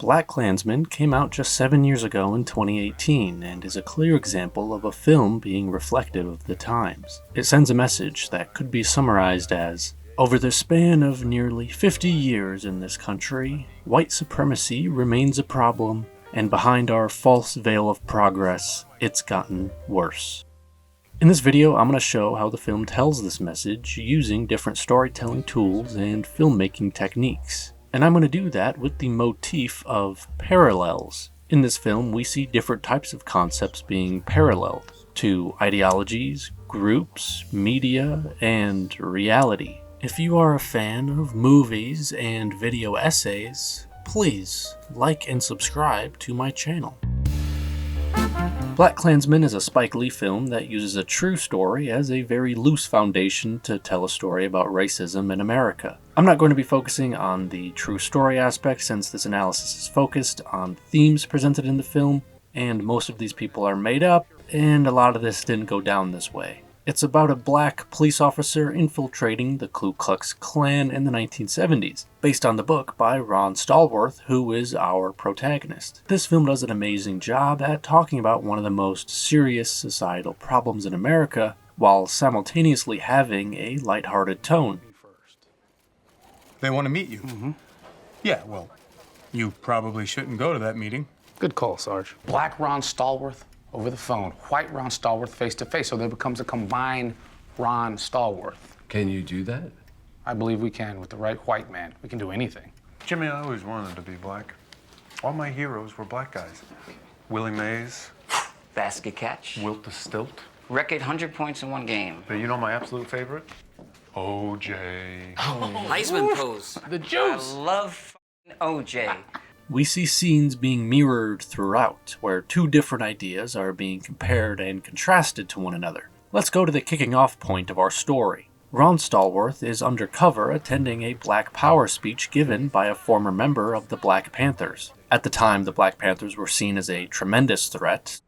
BlackkKlansman came out just 7 years ago in 2018 and is a clear example of a film being reflective of the times. It sends a message that could be summarized as, over the span of nearly 50 years in this country, white supremacy remains a problem, and behind our false veil of progress, it's gotten worse. In this video, I'm going to show how the film tells this message using different storytelling tools and filmmaking techniques. And I'm going to do that with the motif of parallels. In this film, we see different types of concepts being paralleled to ideologies, groups, media, and reality. If you are a fan of movies and video essays, please like and subscribe to my channel. BlackkKlansman is a Spike Lee film that uses a true story as a very loose foundation to tell a story about racism in America. I'm not going to be focusing on the true story aspect since this analysis is focused on themes presented in the film, and most of these people are made up, and a lot of this didn't go down this way. It's about a black police officer infiltrating the Ku Klux Klan in the 1970s, based on the book by Ron Stallworth, who is our protagonist. This film does an amazing job at talking about one of the most serious societal problems in America, while simultaneously having a lighthearted tone. They want to meet you. Mm-hmm. Yeah, well, you probably shouldn't go to that meeting. Good call, Sarge. Black Ron Stallworth over the phone, white Ron Stallworth face to face, so there becomes a combined Ron Stallworth. Can you do that? I believe we can with the right white man. We can do anything. Jimmy, I always wanted to be black. All my heroes were black guys. Willie Mays, Basket catch. Wilt the Stilt. Record 100 points in one game. But you know my absolute favorite? OJ. Heisman pose. The juice. I love OJ. We see scenes being mirrored throughout, where two different ideas are being compared and contrasted to one another. Let's go to the kicking off point of our story. Ron Stallworth is undercover attending a Black Power speech given by a former member of the Black Panthers. At the time, the Black Panthers were seen as a tremendous threat.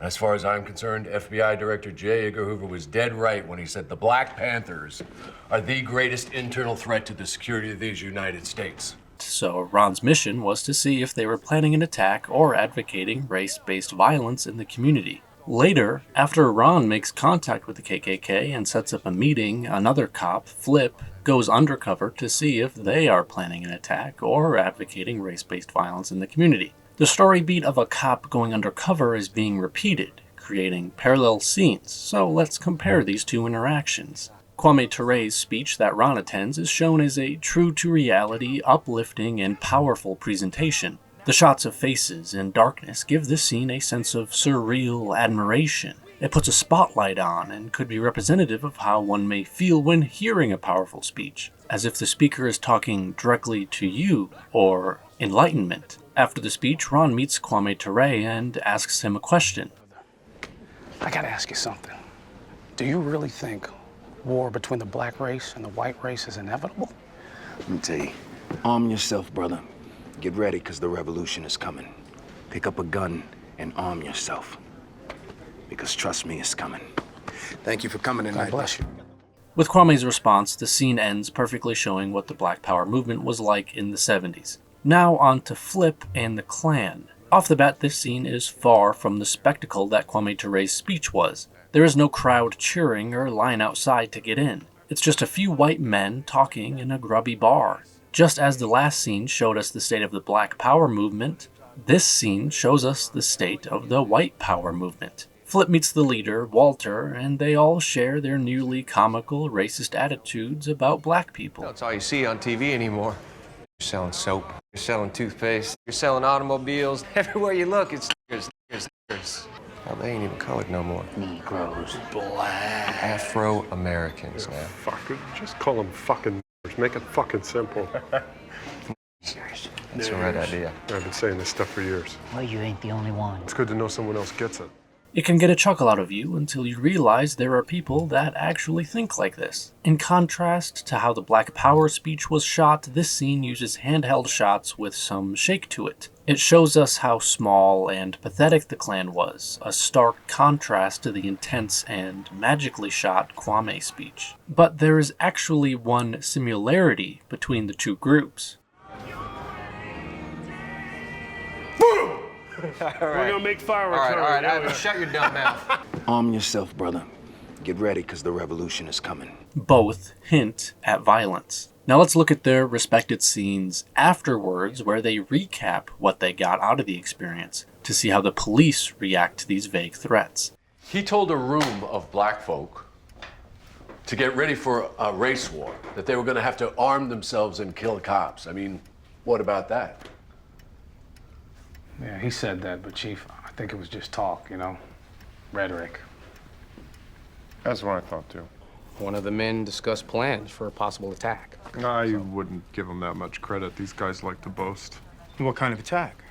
As far as I'm concerned, FBI Director J. Edgar Hoover was dead right when he said the Black Panthers are the greatest internal threat to the security of these United States. So Ron's mission was to see if they were planning an attack or advocating race-based violence in the community. Later, after Ron makes contact with the KKK and sets up a meeting, another cop, Flip, goes undercover to see if they are planning an attack or advocating race-based violence in the community. The story beat of a cop going undercover is being repeated, creating parallel scenes, so let's compare these two interactions. Kwame Ture's speech that Ron attends is shown as a true-to-reality, uplifting, and powerful presentation. The shots of faces and darkness give this scene a sense of surreal admiration. It puts a spotlight on and could be representative of how one may feel when hearing a powerful speech, as if the speaker is talking directly to you, or enlightenment. After the speech, Ron meets Kwame Ture and asks him a question. I gotta ask you something. Do you really think war between the black race and the white race is inevitable? Let me tell you, arm yourself, brother. Get ready, because the revolution is coming. Pick up a gun and arm yourself. Because trust me, it's coming. Thank you for coming tonight. God bless you. With Kwame's response, the scene ends perfectly showing what the Black Power movement was like in the 70s. Now on to Flip and the Klan. Off the bat, this scene is far from the spectacle that Kwame Ture's speech was. There is no crowd cheering or line outside to get in. It's just a few white men talking in a grubby bar. Just as the last scene showed us the state of the Black Power movement, this scene shows us the state of the White Power movement. Flip meets the leader, Walter, and they all share their nearly comical, racist attitudes about black people. That's all you see on TV anymore. You're selling soap, you're selling toothpaste, you're selling automobiles. Everywhere you look, it's stickers. Hell, they ain't even colored no more. Negroes. Black. Afro-Americans, man. Fucker, just call them fucking niggers. Make it fucking simple. That's a right idea. I've been saying this stuff for years. Well, you ain't the only one. It's good to know someone else gets it. It can get a chuckle out of you until you realize there are people that actually think like this. In contrast to how the Black Power speech was shot, this scene uses handheld shots with some shake to it. It shows us how small and pathetic the Klan was, a stark contrast to the intense and magically shot Kwame speech. But there is actually one similarity between the two groups. We're gonna make fireworks. All right, Ivan, shut your dumb mouth. Arm yourself, brother. Get ready, because the revolution is coming. Both hint at violence. Now let's look at their respected scenes afterwards where they recap what they got out of the experience to see how the police react to these vague threats. He told a room of black folk to get ready for a race war, that they were going to have to arm themselves and kill cops. I mean, what about that? Yeah, he said that, but Chief, I think it was just talk, rhetoric. That's what I thought too. One of the men discussed plans for a possible attack. I wouldn't give them that much credit. These guys like to boast. What kind of attack?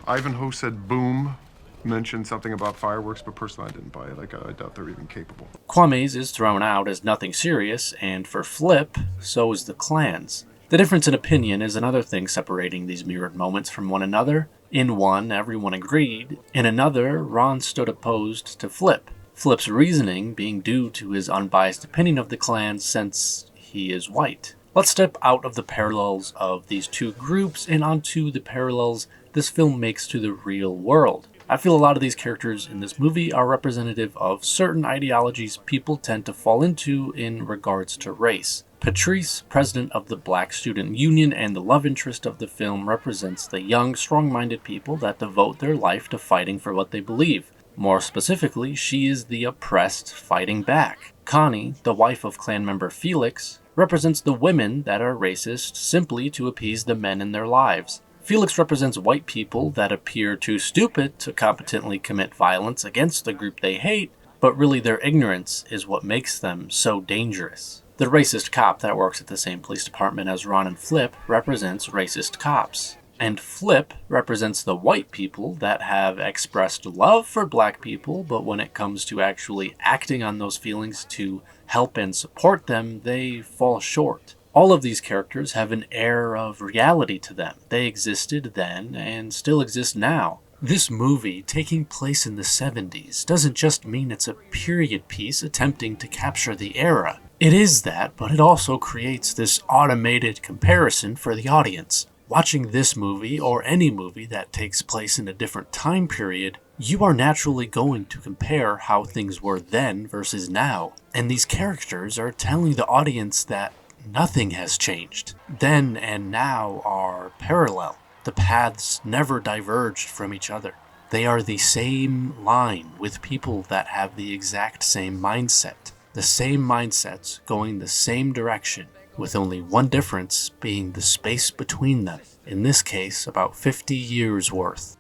Ivanhoe said boom, mentioned something about fireworks, but personally I didn't buy it. I doubt they're even capable. Kwame's is thrown out as nothing serious, and for Flip, so is the Klan's. The difference in opinion is another thing separating these mirrored moments from one another. In one, everyone agreed. In another, Ron stood opposed to Flip. Flip's reasoning being due to his unbiased opinion of the Klan since he is white. Let's step out of the parallels of these two groups and onto the parallels this film makes to the real world. I feel a lot of these characters in this movie are representative of certain ideologies people tend to fall into in regards to race. Patrice, president of the Black Student Union and the love interest of the film, represents the young, strong-minded people that devote their life to fighting for what they believe. More specifically, she is the oppressed fighting back. Connie, the wife of Klan member Felix, represents the women that are racist simply to appease the men in their lives. Felix represents white people that appear too stupid to competently commit violence against the group they hate, but really their ignorance is what makes them so dangerous. The racist cop that works at the same police department as Ron and Flip represents racist cops. And Flip represents the white people that have expressed love for black people, but when it comes to actually acting on those feelings to help and support them, they fall short. All of these characters have an air of reality to them. They existed then and still exist now. This movie, taking place in the 70s, doesn't just mean it's a period piece attempting to capture the era. It is that, but it also creates this automated comparison for the audience. Watching this movie, or any movie that takes place in a different time period, you are naturally going to compare how things were then versus now. And these characters are telling the audience that nothing has changed. Then and now are parallel. The paths never diverged from each other. They are the same line with people that have the exact same mindset. The same mindsets going the same direction, with only one difference being the space between them, in this case about 50 years worth.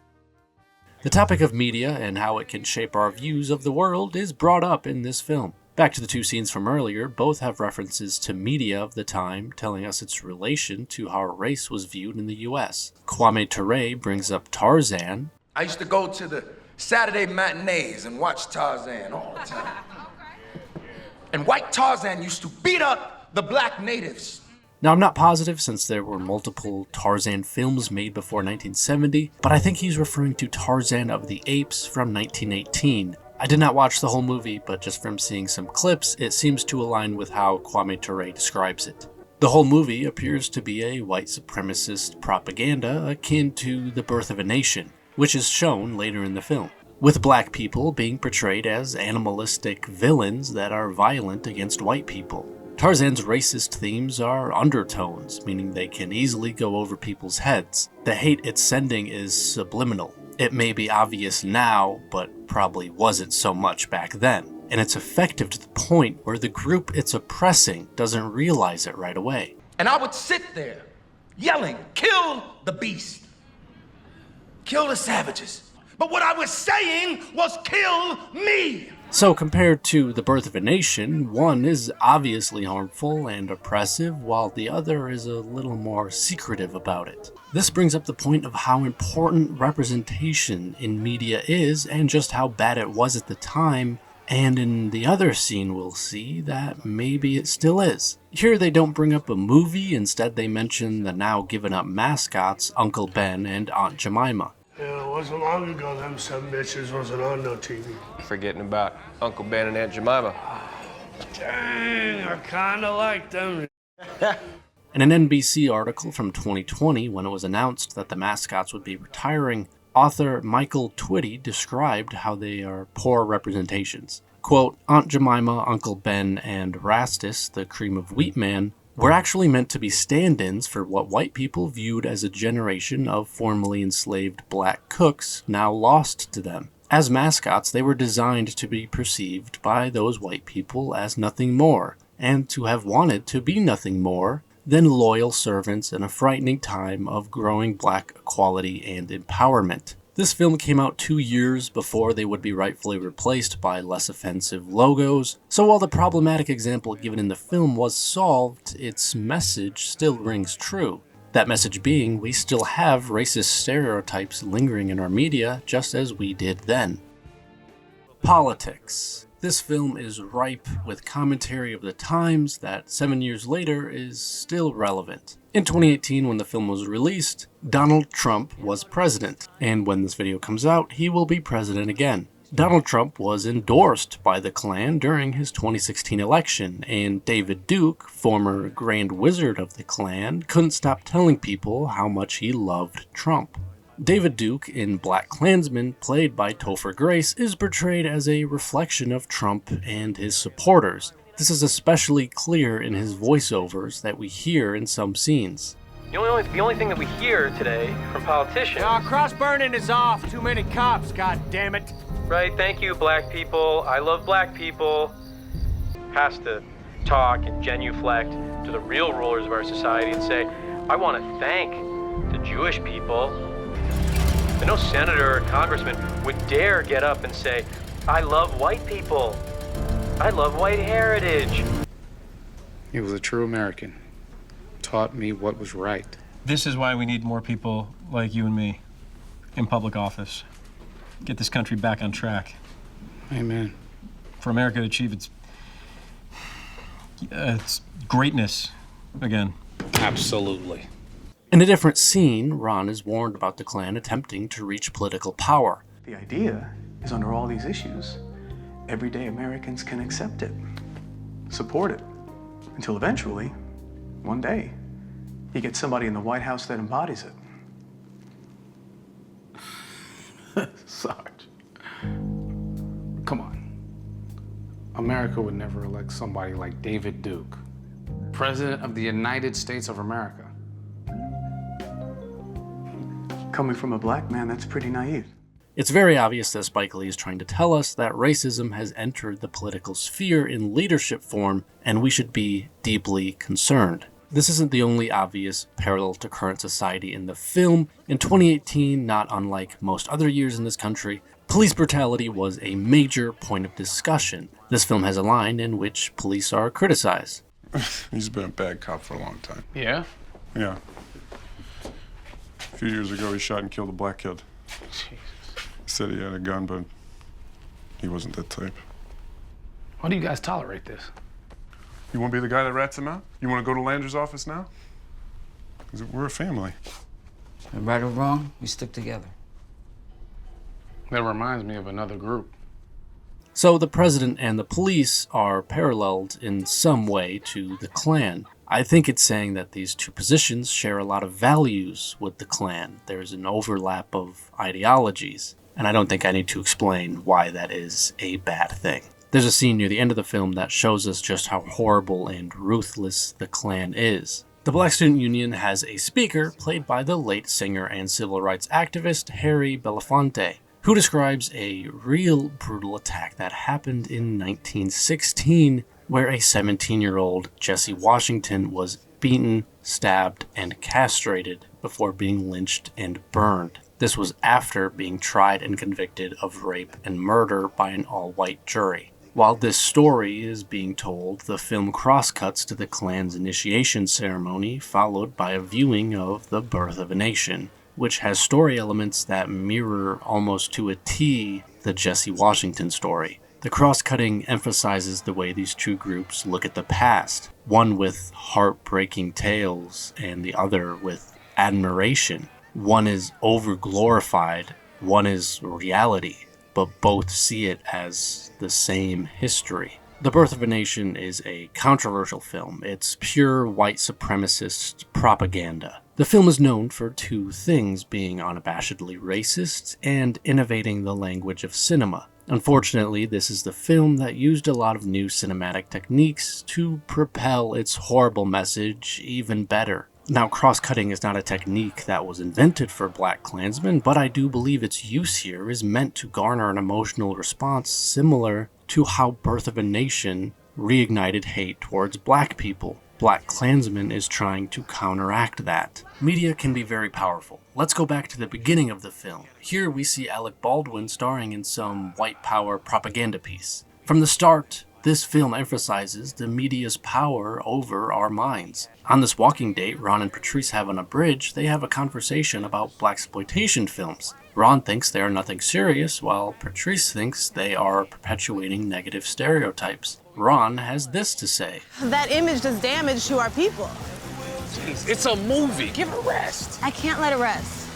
The topic of media and how it can shape our views of the world is brought up in this film. Back to the two scenes from earlier, both have references to media of the time telling us its relation to how race was viewed in the US. Kwame Ture brings up Tarzan. I used to go to the Saturday matinees and watch Tarzan all the time. And white Tarzan used to beat up the black natives. Now, I'm not positive since there were multiple Tarzan films made before 1970, but I think he's referring to Tarzan of the Apes from 1918. I did not watch the whole movie, but just from seeing some clips, it seems to align with how Kwame Ture describes it. The whole movie appears to be a white supremacist propaganda akin to The Birth of a Nation, which is shown later in the film, with black people being portrayed as animalistic villains that are violent against white people. Tarzan's racist themes are undertones, meaning they can easily go over people's heads. The hate it's sending is subliminal. It may be obvious now, but probably wasn't so much back then. And it's effective to the point where the group it's oppressing doesn't realize it right away. And I would sit there yelling, kill the beast, kill the savages. But what I was saying was kill me. So compared to The Birth of a Nation, one is obviously harmful and oppressive, while the other is a little more secretive about it. This brings up the point of how important representation in media is and just how bad it was at the time, and in the other scene we'll see that maybe it still is. Here they don't bring up a movie, instead they mention the now given up mascots Uncle Ben and Aunt Jemima. Yeah, it wasn't long ago them some bitches wasn't on no TV. Forgetting about Uncle Ben and Aunt Jemima. Dang, I kinda like them. In an NBC article from 2020, when it was announced that the mascots would be retiring, author Michael Twitty described how they are poor representations. Quote, Aunt Jemima, Uncle Ben, and Rastus, the cream of wheat man, were actually meant to be stand-ins for what white people viewed as a generation of formerly enslaved black cooks now lost to them. As mascots, they were designed to be perceived by those white people as nothing more, and to have wanted to be nothing more than loyal servants in a frightening time of growing black equality and empowerment. This film came out 2 years before they would be rightfully replaced by less offensive logos, so while the problematic example given in the film was solved, its message still rings true. That message being, we still have racist stereotypes lingering in our media just as we did then. Politics. This film is ripe with commentary of the times that 7 years later is still relevant. In 2018, when the film was released, Donald Trump was president, and when this video comes out, he will be president again. Donald Trump was endorsed by the Klan during his 2016 election, and David Duke, former Grand Wizard of the Klan, couldn't stop telling people how much he loved Trump. David Duke in BlackkKlansman, played by Topher Grace, is portrayed as a reflection of Trump and his supporters. This is especially clear in his voiceovers that we hear in some scenes. The only thing that we hear today from politicians... cross burning is off. Too many cops, god damn it. Right, thank you, black people. I love black people. Has to talk and genuflect to the real rulers of our society and say, I want to thank the Jewish people. And no senator or congressman would dare get up and say, I love white people. I love white heritage. He was a true American. Taught me what was right. This is why we need more people like you and me in public office. Get this country back on track. Amen. For America to achieve its greatness again. Absolutely. In a different scene, Ron is warned about the Klan attempting to reach political power. The idea is under all these issues, everyday Americans can accept it, support it, until eventually, one day, you get somebody in the White House that embodies it. Sarge. Come on. America would never elect somebody like David Duke, President of the United States of America. Coming from a black man, that's pretty naive. It's very obvious that Spike Lee is trying to tell us that racism has entered the political sphere in leadership form, and we should be deeply concerned. This isn't the only obvious parallel to current society in the film. In 2018, not unlike most other years in this country, police brutality was a major point of discussion. This film has a line in which police are criticized. He's been a bad cop for a long time. Yeah? Yeah. A few years ago, he shot and killed a black kid. Jesus. He said he had a gun, but he wasn't that type. Why do you guys tolerate this? You want to be the guy that rats him out? You want to go to Lander's office now? 'Cause we're a family. And right or wrong, we stick together. That reminds me of another group. So the president and the police are paralleled in some way to the Klan. I think it's saying that these two positions share a lot of values with the Klan. There's an overlap of ideologies, and I don't think I need to explain why that is a bad thing. There's a scene near the end of the film that shows us just how horrible and ruthless the Klan is. The Black Student Union has a speaker played by the late singer and civil rights activist Harry Belafonte, who describes a real brutal attack that happened in 1916, where a 17-year-old Jesse Washington was beaten, stabbed, and castrated before being lynched and burned. This was after being tried and convicted of rape and murder by an all-white jury. While this story is being told, the film crosscuts to the Klan's initiation ceremony, followed by a viewing of The Birth of a Nation, which has story elements that mirror almost to a T the Jesse Washington story. The cross-cutting emphasizes the way these two groups look at the past, one with heartbreaking tales and the other with admiration. One is over-glorified, one is reality, but both see it as the same history. The Birth of a Nation is a controversial film. It's pure white supremacist propaganda. The film is known for two things, being unabashedly racist and innovating the language of cinema. Unfortunately, this is the film that used a lot of new cinematic techniques to propel its horrible message even better. Now, cross-cutting is not a technique that was invented for BlackkKlansman, but I do believe its use here is meant to garner an emotional response similar to how Birth of a Nation reignited hate towards black people. BlackkKlansman is trying to counteract that. Media can be very powerful. Let's go back to the beginning of the film. Here we see Alec Baldwin starring in some white power propaganda piece. From the start, this film emphasizes the media's power over our minds. On this walking date Ron and Patrice have on a bridge, they have a conversation about blaxploitation films. Ron thinks they are nothing serious, while Patrice thinks they are perpetuating negative stereotypes. Ron has this to say. That image does damage to our people. Jeez, it's a movie. Give it a rest. I can't let it rest.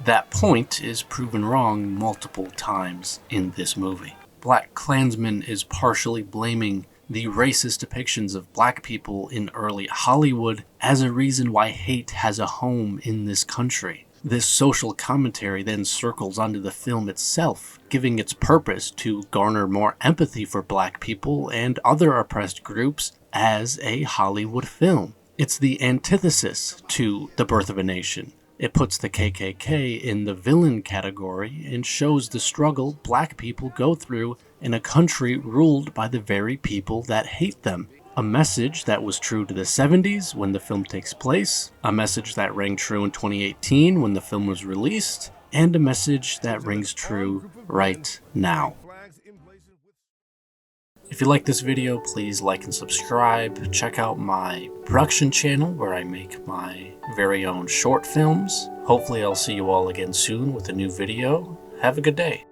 That point is proven wrong multiple times in this movie. BlackkKlansman is partially blaming the racist depictions of black people in early Hollywood as a reason why hate has a home in this country. This social commentary then circles onto the film itself, giving its purpose to garner more empathy for black people and other oppressed groups as a Hollywood film. It's the antithesis to The Birth of a Nation. It puts the KKK in the villain category and shows the struggle black people go through in a country ruled by the very people that hate them. A message that was true to the 70s when the film takes place, a message that rang true in 2018 when the film was released, and a message that rings true right now. If you like this video, please like and subscribe. Check out my production channel where I make my very own short films. Hopefully I'll see you all again soon with a new video. Have a good day.